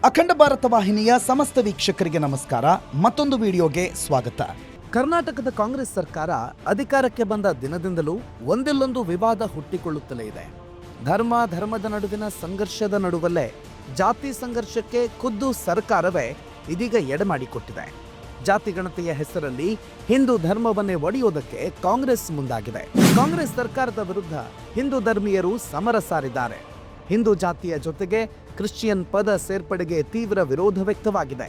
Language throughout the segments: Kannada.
ಅಖಂಡ ಭಾರತ ವಾಹಿನಿಯ ಸಮಸ್ತ ವೀಕ್ಷಕರಿಗೆ ನಮಸ್ಕಾರ. ಮತ್ತೊಂದು ವಿಡಿಯೋಗೆ ಸ್ವಾಗತ. ಕರ್ನಾಟಕದ ಕಾಂಗ್ರೆಸ್ ಸರ್ಕಾರ ಅಧಿಕಾರಕ್ಕೆ ಬಂದ ದಿನದಿಂದಲೂ ಒಂದಿಲ್ಲೊಂದು ವಿವಾದ ಹುಟ್ಟಿಕೊಳ್ಳುತ್ತಲೇ ಇದೆ. ಧರ್ಮದ ನಡುವಿನ ಸಂಘರ್ಷದ ನಡುವಲ್ಲೇ ಜಾತಿ ಸಂಘರ್ಷಕ್ಕೆ ಖುದ್ದು ಸರ್ಕಾರವೇ ಇದೀಗ ಎಡೆಮಾಡಿಕೊಟ್ಟಿದೆ. ಜಾತಿ ಗಣತಿಯ ಹೆಸರಲ್ಲಿ ಹಿಂದೂ ಧರ್ಮವನ್ನೇ ಒಡೆಯುವುದಕ್ಕೆ ಕಾಂಗ್ರೆಸ್ ಮುಂದಾಗಿದೆ. ಕಾಂಗ್ರೆಸ್ ಸರ್ಕಾರದ ವಿರುದ್ಧ ಹಿಂದೂ ಧರ್ಮೀಯರು ಸಮರ ಸಾರಿದ್ದಾರೆ. ಹಿಂದೂ ಜಾತಿಯ ಜೊತೆಗೆ ಕ್ರಿಶ್ಚಿಯನ್ ಪದ ಸೇರ್ಪಡೆಗೆ ತೀವ್ರ ವಿರೋಧ ವ್ಯಕ್ತವಾಗಿದೆ.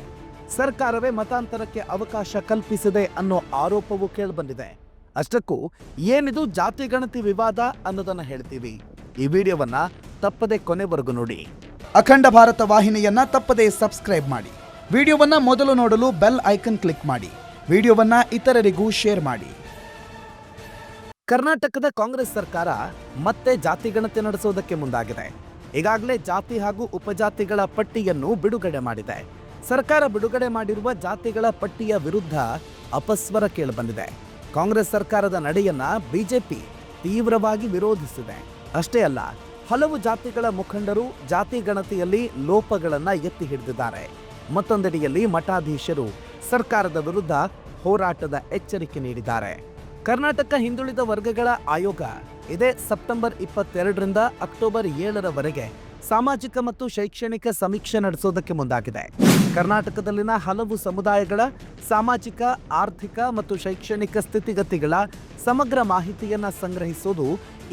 ಸರ್ಕಾರವೇ ಮತಾಂತರಕ್ಕೆ ಅವಕಾಶ ಕಲ್ಪಿಸಿದೆ ಅನ್ನೋ ಆರೋಪವೂ ಕೇಳಿಬಂದಿದೆ. ಅಷ್ಟಕ್ಕೂ ಏನಿದು ಜಾತಿ ಗಣತಿ ವಿವಾದ ಅನ್ನೋದನ್ನ ಹೇಳ್ತೀವಿ. ಈ ವಿಡಿಯೋವನ್ನ ತಪ್ಪದೆ ಕೊನೆವರೆಗೂ ನೋಡಿ. ಅಖಂಡ ಭಾರತ ವಾಹಿನಿಯನ್ನ ತಪ್ಪದೆ ಸಬ್ಸ್ಕ್ರೈಬ್ ಮಾಡಿ. ವಿಡಿಯೋವನ್ನ ಮೊದಲು ನೋಡಲು ಬೆಲ್ ಐಕನ್ ಕ್ಲಿಕ್ ಮಾಡಿ. ವಿಡಿಯೋವನ್ನ ಇತರರಿಗೂ ಶೇರ್ ಮಾಡಿ. ಕರ್ನಾಟಕದ ಕಾಂಗ್ರೆಸ್ ಸರ್ಕಾರ ಮತ್ತೆ ಜಾತಿ ಗಣತಿ ನಡೆಸೋದಕ್ಕೆ ಮುಂದಾಗಿದೆ. ಈಗಾಗಲೇ ಜಾತಿ ಹಾಗೂ ಉಪಜಾತಿಗಳ ಪಟ್ಟಿಯನ್ನು ಬಿಡುಗಡೆ ಮಾಡಿದೆ. ಸರ್ಕಾರ ಬಿಡುಗಡೆ ಮಾಡಿರುವ ಜಾತಿಗಳ ಪಟ್ಟಿಯ ವಿರುದ್ಧ ಅಪಸ್ವರ ಕೇಳಿಬಂದಿದೆ. ಕಾಂಗ್ರೆಸ್ ಸರ್ಕಾರದ ನಡೆಯನ್ನ ಬಿಜೆಪಿ ತೀವ್ರವಾಗಿ ವಿರೋಧಿಸಿದೆ. ಅಷ್ಟೇ ಅಲ್ಲ, ಹಲವು ಜಾತಿಗಳ ಮುಖಂಡರು ಜಾತಿ ಗಣತಿಯಲ್ಲಿ ಲೋಪಗಳನ್ನ ಎತ್ತಿ ಹಿಡಿದಿದ್ದಾರೆ. ಮತ್ತೊಂದೆಡೆಯಲ್ಲಿ ಮಠಾಧೀಶರು ಸರ್ಕಾರದ ವಿರುದ್ಧ ಹೋರಾಟದ ಎಚ್ಚರಿಕೆ ನೀಡಿದ್ದಾರೆ. ಕರ್ನಾಟಕ ಹಿಂದುಳಿದ ವರ್ಗಗಳ ಆಯೋಗ ಇದೇ ಸೆಪ್ಟೆಂಬರ್ 22ರಿಂದ ಅಕ್ಟೋಬರ್ 7ರವರೆಗೆ ಸಾಮಾಜಿಕ ಮತ್ತು ಶೈಕ್ಷಣಿಕ ಸಮೀಕ್ಷೆ ನಡೆಸೋದಕ್ಕೆ ಮುಂದಾಗಿದೆ. ಕರ್ನಾಟಕದಲ್ಲಿನ ಹಲವು ಸಮುದಾಯಗಳ ಸಾಮಾಜಿಕ, ಆರ್ಥಿಕ ಮತ್ತು ಶೈಕ್ಷಣಿಕ ಸ್ಥಿತಿಗತಿಗಳ ಸಮಗ್ರ ಮಾಹಿತಿಯನ್ನ ಸಂಗ್ರಹಿಸೋದು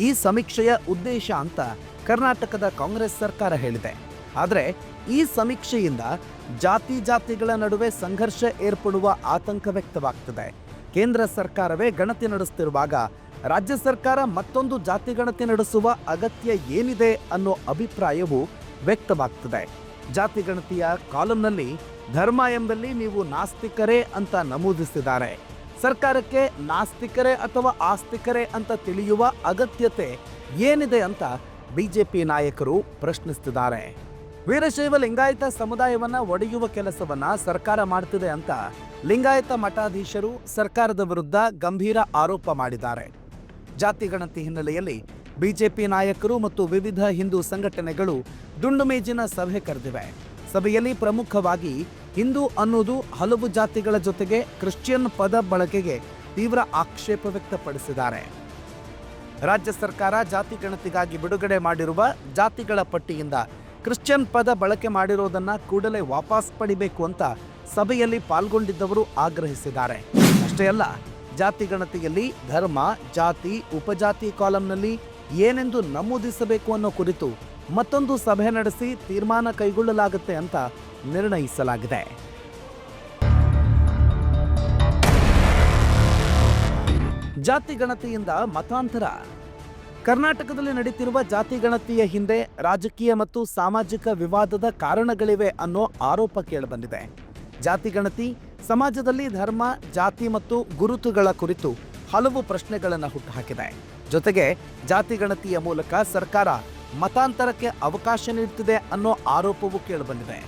ಈ ಸಮೀಕ್ಷೆಯ ಉದ್ದೇಶ ಅಂತ ಕರ್ನಾಟಕದ ಕಾಂಗ್ರೆಸ್ ಸರ್ಕಾರ ಹೇಳಿದೆ. ಆದರೆ ಈ ಸಮೀಕ್ಷೆಯಿಂದ ಜಾತಿಗಳ ನಡುವೆ ಸಂಘರ್ಷ ಏರ್ಪಡುವ ಆತಂಕ ವ್ಯಕ್ತವಾಗ್ತದೆ. ಕೇಂದ್ರ ಸರ್ಕಾರವೇ ಗಣತಿ ನಡೆಸುತ್ತಿರುವಾಗ ರಾಜ್ಯ ಸರ್ಕಾರ ಮತ್ತೊಂದು ಜಾತಿ ಗಣತಿ ನಡೆಸುವ ಅಗತ್ಯ ಏನಿದೆ ಅನ್ನೋ ಅಭಿಪ್ರಾಯವು ವ್ಯಕ್ತವಾಗ್ತದೆ. ಜಾತಿ ಗಣತಿಯ ಕಾಲಂನಲ್ಲಿ ಧರ್ಮ ಎಂಬಲ್ಲಿ ನೀವು ನಾಸ್ತಿಕರೇ ಅಂತ ನಮೂದಿಸಿದ್ದಾರೆ. ಸರ್ಕಾರಕ್ಕೆ ನಾಸ್ತಿಕರೇ ಅಥವಾ ಆಸ್ತಿಕರೇ ಅಂತ ತಿಳಿಯುವ ಅಗತ್ಯತೆ ಏನಿದೆ ಅಂತ ಬಿಜೆಪಿ ನಾಯಕರು ಪ್ರಶ್ನಿಸುತ್ತಿದ್ದಾರೆ. ವೀರಶೈವ ಲಿಂಗಾಯತ ಸಮುದಾಯವನ್ನ ಒಡೆಯುವ ಕೆಲಸವನ್ನ ಸರ್ಕಾರ ಮಾಡ್ತಿದೆ ಅಂತ ಲಿಂಗಾಯತ ಮಠಾಧೀಶರು ಸರ್ಕಾರದ ವಿರುದ್ಧ ಗಂಭೀರ ಆರೋಪ ಮಾಡಿದ್ದಾರೆ. ಜಾತಿ ಗಣತಿ ಹಿನ್ನೆಲೆಯಲ್ಲಿ ಬಿಜೆಪಿ ನಾಯಕರು ಮತ್ತು ವಿವಿಧ ಹಿಂದೂ ಸಂಘಟನೆಗಳು ದುಂಡು ಮೇಜಿನ ಸಭೆ ಕರೆದಿವೆ. ಸಭೆಯಲ್ಲಿ ಪ್ರಮುಖವಾಗಿ ಹಿಂದೂ ಅನ್ನೋದು ಹಲವು ಜಾತಿಗಳ ಜೊತೆಗೆ ಕ್ರಿಶ್ಚಿಯನ್ ಪದ ಬಳಕೆಗೆ ತೀವ್ರ ಆಕ್ಷೇಪ ವ್ಯಕ್ತಪಡಿಸಿದ್ದಾರೆ. ರಾಜ್ಯ ಸರ್ಕಾರ ಜಾತಿ ಗಣತಿಗಾಗಿ ಬಿಡುಗಡೆ ಮಾಡಿರುವ ಜಾತಿಗಳ ಪಟ್ಟಿಯಿಂದ ಕ್ರಿಶ್ಚಿಯನ್ ಪದ ಬಳಕೆ ಮಾಡಿರೋದನ್ನ ಕೂಡಲೇ ವಾಪಸ್ ಪಡಿಬೇಕು ಅಂತ ಸಭೆಯಲ್ಲಿ ಪಾಲ್ಗೊಂಡಿದ್ದವರು ಆಗ್ರಹಿಸಿದ್ದಾರೆ. ಅಷ್ಟೇ ಅಲ್ಲ, ಜಾತಿ ಗಣತಿಯಲ್ಲಿ ಧರ್ಮ, ಜಾತಿ, ಉಪಜಾತಿ ಕಾಲಂನಲ್ಲಿ ಏನೆಂದು ನಮೂದಿಸಬೇಕು ಅನ್ನೋ ಕುರಿತು ಮತ್ತೊಂದು ಸಭೆ ನಡೆಸಿ ತೀರ್ಮಾನ ಕೈಗೊಳ್ಳಲಾಗುತ್ತೆ ಅಂತ ನಿರ್ಣಯಿಸಲಾಗಿದೆ. ಜಾತಿ ಗಣತಿಯಿಂದ ಮತಾಂತರ. ಕರ್ನಾಟಕದಲ್ಲಿ ನಡೀತಿರುವ ಜಾತಿ ಗಣತಿಯ ಹಿಂದೆ ರಾಜಕೀಯ ಮತ್ತು ಸಾಮಾಜಿಕ ವಿವಾದದ ಕಾರಣಗಳಿವೆ ಅನ್ನೋ ಆರೋಪ ಕೇಳಿಬಂದಿದೆ. ಜಾತಿ ಗಣತಿ ಸಮಾಜದಲ್ಲಿ ಧರ್ಮ, ಜಾತಿ ಮತ್ತು ಗುರುತುಗಳ ಕುರಿತು ಹಲವು ಪ್ರಶ್ನೆಗಳನ್ನು ಹುಟ್ಟುಹಾಕಿದೆ. ಜೊತೆಗೆ ಜಾತಿ ಗಣತಿಯ ಮೂಲಕ ಸರ್ಕಾರ ಮತಾಂತರಕ್ಕೆ ಅವಕಾಶ ನೀಡುತ್ತಿದೆ ಅನ್ನೋ ಆರೋಪವೂ ಕೇಳಿಬಂದಿದೆ.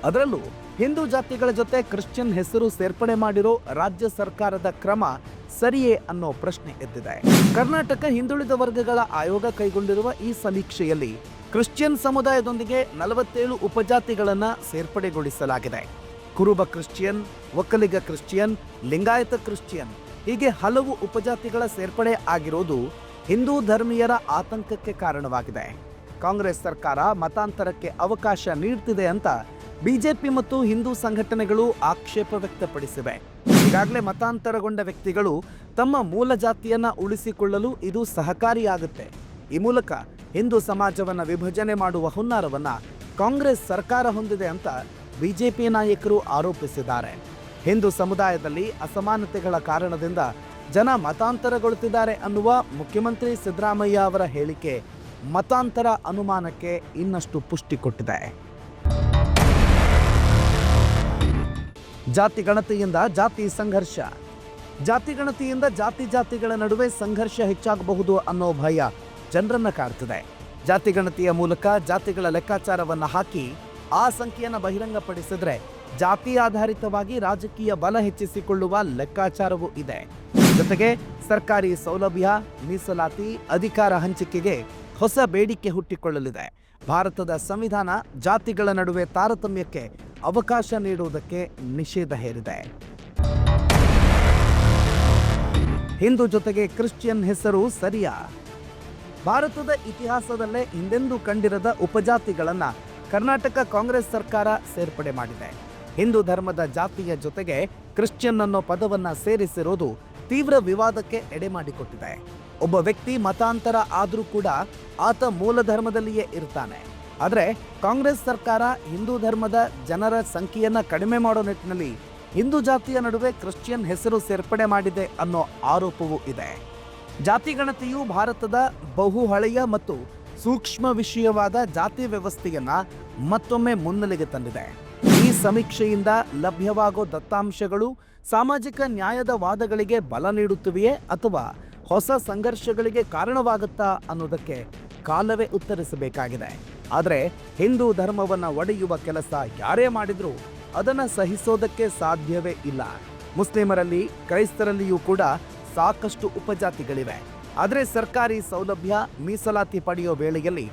ಅದರಲ್ಲೂ ಹಿಂದೂ ಜಾತಿಗಳ ಜೊತೆ ಕ್ರಿಶ್ಚಿಯನ್ ಹೆಸರು ಸೇರ್ಪಡೆ ಮಾಡಿರೋ ರಾಜ್ಯ ಸರ್ಕಾರದ ಕ್ರಮ ಸರಿಯೇ ಅನ್ನೋ ಪ್ರಶ್ನೆ ಎದ್ದಿದೆ. ಕರ್ನಾಟಕ ಹಿಂದುಳಿದ ವರ್ಗಗಳ ಆಯೋಗ ಕೈಗೊಂಡಿರುವ ಈ ಸಮೀಕ್ಷೆಯಲ್ಲಿ ಕ್ರಿಶ್ಚಿಯನ್ ಸಮುದಾಯದೊಂದಿಗೆ 47 ಉಪಜಾತಿಗಳನ್ನ ಸೇರ್ಪಡೆಗೊಳಿಸಲಾಗಿದೆ. ಕುರುಬ Christian, Vokkaliga Christian, Lingayat Christian ಹೀಗೆ ಹಲವು ಉಪಜಾತಿಗಳ ಸೇರ್ಪಡೆ ಆಗಿರೋದು ಹಿಂದೂ ಧರ್ಮೀಯರ ಆತಂಕಕ್ಕೆ ಕಾರಣವಾಗಿದೆ. ಕಾಂಗ್ರೆಸ್ ಸರ್ಕಾರ ಮತಾಂತರಕ್ಕೆ ಅವಕಾಶ ನೀಡುತ್ತಿದೆ ಅಂತ ಬಿಜೆಪಿ ಮತ್ತು ಹಿಂದೂ ಸಂಘಟನೆಗಳು ಆಕ್ಷೇಪ ವ್ಯಕ್ತಪಡಿಸಿವೆ. ಈಗಾಗಲೇ ಮತಾಂತರಗೊಂಡ ವ್ಯಕ್ತಿಗಳು ತಮ್ಮ ಮೂಲ ಜಾತಿಯನ್ನ ಉಳಿಸಿಕೊಳ್ಳಲು ಇದು ಸಹಕಾರಿಯಾಗುತ್ತೆ. ಈ ಮೂಲಕ ಹಿಂದೂ ಸಮಾಜವನ್ನ ವಿಭಜನೆ ಮಾಡುವ ಹುನ್ನಾರವನ್ನ ಕಾಂಗ್ರೆಸ್ ಸರ್ಕಾರ ಹೊಂದಿದೆ ಅಂತ ಬಿಜೆಪಿ ನಾಯಕರು ಆರೋಪಿಸಿದ್ದಾರೆ. ಹಿಂದೂ ಸಮುದಾಯದಲ್ಲಿ ಅಸಮಾನತೆಗಳ ಕಾರಣದಿಂದ ಜನ ಮತಾಂತರಗೊಳ್ಳುತ್ತಿದ್ದಾರೆ ಅನ್ನುವ ಮುಖ್ಯಮಂತ್ರಿ ಸಿದ್ದರಾಮಯ್ಯ ಅವರ ಹೇಳಿಕೆ ಮತಾಂತರ ಅನುಮಾನಕ್ಕೆ ಇನ್ನಷ್ಟು ಪುಷ್ಟಿ ಕೊಟ್ಟಿದೆ. ಜಾತಿ ಗಣತಿಯಿಂದ ಜಾತಿ ಸಂಘರ್ಷ. ಜಾತಿ ಗಣತಿಯಿಂದ ಜಾತಿಗಳ ನಡುವೆ ಸಂಘರ್ಷ ಹೆಚ್ಚಾಗಬಹುದು ಅನ್ನೋ ಭಯ ಜನರನ್ನ ಕಾಡ್ತಿದೆ. ಜಾತಿ ಗಣತಿಯ ಮೂಲಕ ಜಾತಿಗಳ ಲೆಕ್ಕಾಚಾರವನ್ನು ಹಾಕಿ ಆ ಸಂಖ್ಯೆಯನ್ನು ಬಹಿರಂಗಪಡಿಸಿದ್ರೆ ಜಾತಿ ಆಧಾರಿತವಾಗಿ ರಾಜಕೀಯ ಬಲ ಹೆಚ್ಚಿಸಿಕೊಳ್ಳುವ ಲೆಕ್ಕಾಚಾರವೂ ಇದೆ. ಜೊತೆಗೆ ಸರ್ಕಾರಿ ಸೌಲಭ್ಯ, ಮೀಸಲಾತಿ, ಅಧಿಕಾರ ಹಂಚಿಕೆಗೆ ಹೊಸ ಬೇಡಿಕೆ ಹುಟ್ಟಿಕೊಳ್ಳಲಿದೆ. ಭಾರತದ ಸಂವಿಧಾನ ಜಾತಿಗಳ ನಡುವೆ ತಾರತಮ್ಯಕ್ಕೆ ಅವಕಾಶ ನೀಡುವುದಕ್ಕೆ ನಿಷೇಧ ಹೇರಿದೆ. ಹಿಂದೂ ಜೊತೆಗೆ ಕ್ರಿಶ್ಚಿಯನ್ ಹೆಸರು ಸರಿಯಾ? ಭಾರತದ ಇತಿಹಾಸದಲ್ಲೇ ಹಿಂದೆಂದೂ ಕಂಡಿರದ ಉಪಜಾತಿಗಳನ್ನು ಕರ್ನಾಟಕ ಕಾಂಗ್ರೆಸ್ ಸರ್ಕಾರ ಸೇರ್ಪಡೆ ಮಾಡಿದೆ. ಹಿಂದೂ ಧರ್ಮದ ಜಾತಿಯ ಜೊತೆಗೆ ಕ್ರಿಶ್ಚಿಯನ್ ಅನ್ನೋ ಪದವನ್ನು ಸೇರಿಸಿರೋದು ತೀವ್ರ ವಿವಾದಕ್ಕೆ ಎಡೆಮಾಡಿಕೊಟ್ಟಿದೆ. ಒಬ್ಬ ವ್ಯಕ್ತಿ ಮತಾಂತರ ಆದರೂ ಕೂಡ ಆತ ಮೂಲ ಧರ್ಮದಲ್ಲಿಯೇ ಇರ್ತಾನೆ. ಆದರೆ ಕಾಂಗ್ರೆಸ್ ಸರ್ಕಾರ ಹಿಂದೂ ಧರ್ಮದ ಜನರ ಸಂಖ್ಯೆಯನ್ನು ಕಡಿಮೆ ಮಾಡೋ ನಿಟ್ಟಿನಲ್ಲಿ ಹಿಂದೂ ಜಾತಿಯ ನಡುವೆ ಕ್ರಿಶ್ಚಿಯನ್ ಹೆಸರು ಸೇರ್ಪಡೆ ಮಾಡಿದೆ ಅನ್ನೋ ಆರೋಪವೂ ಇದೆ. ಜಾತಿಗಣತಿಯು ಭಾರತದ ಬಹು ಹಳೆಯ ಮತ್ತು ಸೂಕ್ಷ್ಮ ವಿಷಯವಾದ ಜಾತಿ ವ್ಯವಸ್ಥೆಯನ್ನ ಮತ್ತೊಮ್ಮೆ ಮುನ್ನೆಲೆಗೆ ತಂದಿದೆ. ಈ ಸಮೀಕ್ಷೆಯಿಂದ ಲಭ್ಯವಾಗೋ ದತ್ತಾಂಶಗಳು ಸಾಮಾಜಿಕ ನ್ಯಾಯದ ವಾದಗಳಿಗೆ ಬಲ ನೀಡುತ್ತಿವೆಯೇ ಅಥವಾ ಹೊಸ ಸಂಘರ್ಷಗಳಿಗೆ ಕಾರಣವಾಗುತ್ತಾ ಅನ್ನೋದಕ್ಕೆ ಕಾಲವೇ ಉತ್ತರಿಸಬೇಕಾಗಿದೆ. ಆದರೆ ಹಿಂದೂ ಧರ್ಮವನ್ನು ಒಡೆಯುವ ಕೆಲಸ ಯಾರೇ ಮಾಡಿದ್ರೂ ಅದನ್ನು ಸಹಿಸೋದಕ್ಕೆ ಸಾಧ್ಯವೇ ಇಲ್ಲ. ಮುಸ್ಲಿಮರಲ್ಲಿ, ಕ್ರೈಸ್ತರಲ್ಲಿಯೂ ಕೂಡ ಸಾಕಷ್ಟು ಉಪಜಾತಿಗಳಿವೆ. ಆದರೆ ಸರ್ಕಾರಿ ಸೌಲಭ್ಯ, ಮೀಸಲಾತಿ ಪಡೆಯೋ ವೇಳೆಯಲ್ಲಿ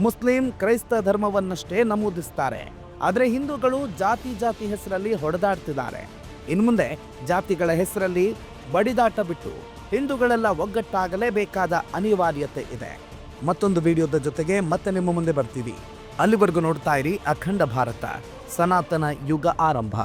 ಮುಸ್ಲಿಂ, ಕ್ರೈಸ್ತ ಧರ್ಮವನ್ನಷ್ಟೇ ನಮೂದಿಸ್ತಾರೆ. ಆದರೆ ಹಿಂದೂಗಳು ಜಾತಿ ಹೆಸರಲ್ಲಿ ಹೊಡೆದಾಡ್ತಿದ್ದಾರೆ. ಇನ್ಮುಂದೆ ಜಾತಿಗಳ ಹೆಸರಲ್ಲಿ ಬಡಿದಾಟ ಬಿಟ್ಟು ಹಿಂದೂಗಳೆಲ್ಲ ಒಗ್ಗಟ್ಟಾಗಲೇಬೇಕಾದ ಅನಿವಾರ್ಯತೆ ಇದೆ. ಮತ್ತೊಂದು ವಿಡಿಯೋದ ಜೊತೆಗೆ ಮತ್ತೆ ನಿಮ್ಮ ಮುಂದೆ ಬರ್ತೀವಿ. ಅಲ್ಲಿವರೆಗೂ ನೋಡ್ತಾ ಇರಿ ಅಖಂಡ ಭಾರತ, ಸನಾತನ ಯುಗ ಆರಂಭ.